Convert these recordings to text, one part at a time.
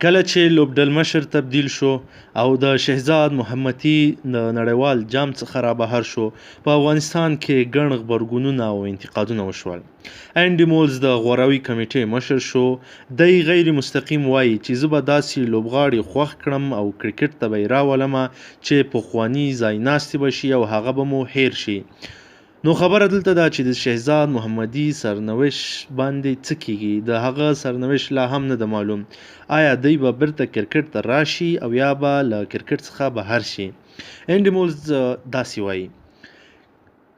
کله چې لوبډلمشر تبدیل شو او د شهزاد محمدي د نړیوال جام څخه رابهر شو، په افغانستان کې ګڼ غبرګونونه او انتقادونه وشول. انډي مولز د غوراوي کمیټې مشر شو. دی غیر مستقیم وایي چې زه به داسې لوبغاړي خوښ کړم او کرکټ ته به یې راولمه چې پخواني ځایناستي به شي او هغه به مو هیر شي. نو خبره دلته ده چې د شهزاد محمدي سرنوشت باندې څه کیږي. د هغه سرنوشت لا هم نه ده معلوم. آیا دی به بیرته کرکټ ته راشي او یا به له کرکټ څخه بهر شي؟ انډي مولز داسې وایي.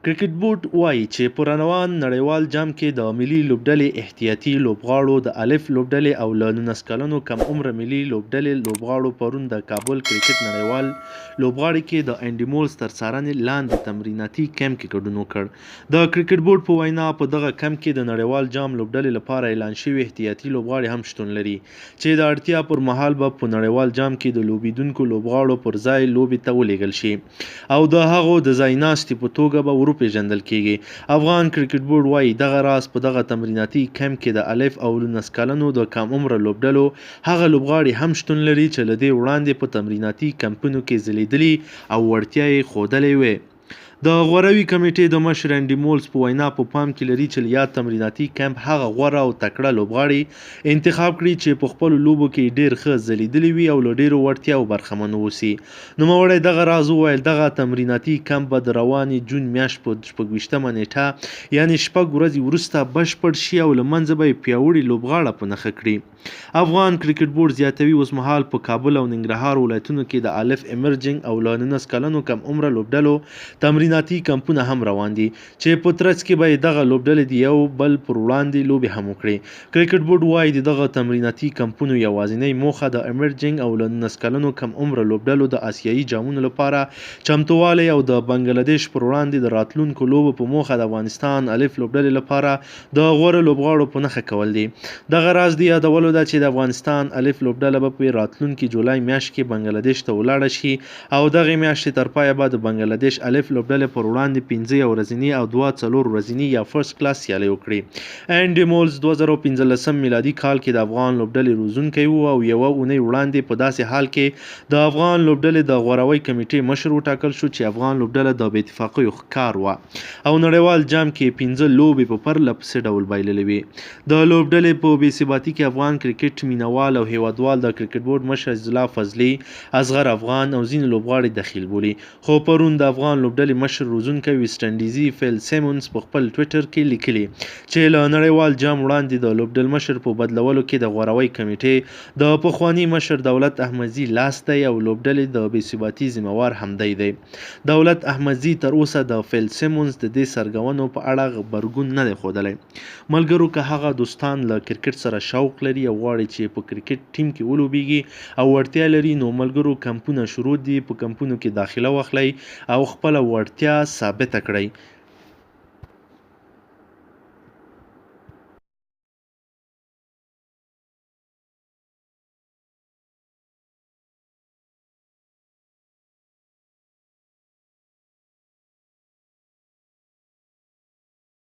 کرکټ بورډ وایي چې په روان نړیوال جام کې د ملي لوبډلې احتیاطي لوبغاړو د الف لوبډلې او له 19 کلنو کم عمره ملي لوبډلې لوبغاړو پرون د کابل کرکټ نړیوال لوبغاړي کې د انډي مولز تر څارنې لاندې تمریناتي کیمپ کې ګډون وکړ. د کرکټ بورډ په وینا په دغه کیمپ کې د نړیوال جام لوبډلې لپاره اعلان شوي احتیاطي لوبغاړي هم شتون لري چې د اړتیا پر مهال به په نړیوال جام کې د لوبېدونکو لوبغاړو پر ځای لوبې ته ولېږل شي او د هغو د ځایناستي په توګه به وروپېژندل کیږي. افغان کرکټ بورډ وایي دغه راز په دغه تمریناتي کیمپ کې د الف او 19 کلنو د کم عمره لوبډلو هغه لوبغاړي هم شتون لري چې له دې وړاندې په تمریناتي کمپونو کې ځلیدلي او وړتیا یې ښودلې وې. د غوراوي کمیټې د مشر انډي مولز په وینا په پام کې لري چې یاد تمریناتي کیمپ هغه غوره او تکړه لوبغاړي انتخاب کړي چې په خپلو لوبو کې ډیر ښه ځلیدلي وي او له ډیرو وړتیاوو برخمن واوسي. نوموړی دغه راز وویل دغه تمریناتي کیمپ به د روانې جون میاشت په 26مه نیټه یعنې 6 ورځې وروسته بشپړ شي او له منځه به یې پیاوړي لوبغاړه په نښه کړي. افغان کرکټ بورډ زیاتوي اوسمهال په کابل او ننګرهار ولایتونو کې د الف ایمرجنګ او له 19 کلنو کم عمره لوبډلو تمریناتي کمپونه هم روان دي چې په ترڅ کې به دغه لوبډلې د یو بل پر وړاندې لوبې هم وکړي. کرکټ بورډ وایي دغه تمریناتي کمپونو یوازینۍ موخه د ایمرجنګ او له 19 کلنو کم عمره لوبډلو د آسیایي جامونو لپاره چمتووالی او د بنګلادیش پر وړاندې د راتلونکو لوبو په موخه د افغانستان الف لوبډلې لپاره د غوره لوبغاړو په نښه کول دي. دغه راز د یادولو ده چې د افغانستان الف لوبډله به په راتلونکي جولای میاشت کې بنګلادیش ته ولاړه شي او دغه میاشتې تر پایه به د بنګلادیش الف لوبډلې پر وړاندې 15 ورځني او 2 ورځني یا فرست کلاس سیالي وکړي. انډي مولز 2015 میلادي کال کې د افغان لوبډلې روزونکی و او یوه اونۍ وړاندې په داسې حال کې د افغان لوبډلې د غوراوي کمیټې مشر وټاکل شو چې افغان لوبډله د بې اتفاقیو ښکار وه او نړیوال جام کې 15 لوبې په پرله پسې ډول بایللې وې. د لوبډلې په بې ثباتي کې افغان کرکټ مینوال او هیوادوال د کرکټ بورډ مشر عزیز الله فضلي، اصغر افغان او ځینې لوبغاړي دخیل بولي. خو پرون د افغان لوبډلې مشر روزونکی ویسټ انډیزي فیل سیمونز په خپل ټویټر کې لیکلي چې له نړیوال جام وړاندې د لوبډلمشر په بدلولو کې د غوراوي کمیټې د پخواني مشر دولت احمدزي لاس دی او لوبډلې د بې ثباتي ذمهوار هم دی. دولت احمدزي تر اوسه د فیل سیمونز د دې سرګونو په اړه غبرګون نه دی ښودلی. ملګرو که هغه دوستان له کرکټ سره شوق لري او غواړي چې په کرکټ ټیم کې ولوبېږي او وړتیا لري نو ملګرو کمپونه شروع دي. په کمپونو کې داخله واخلئ او خپله وړتیا ثابته کړئ.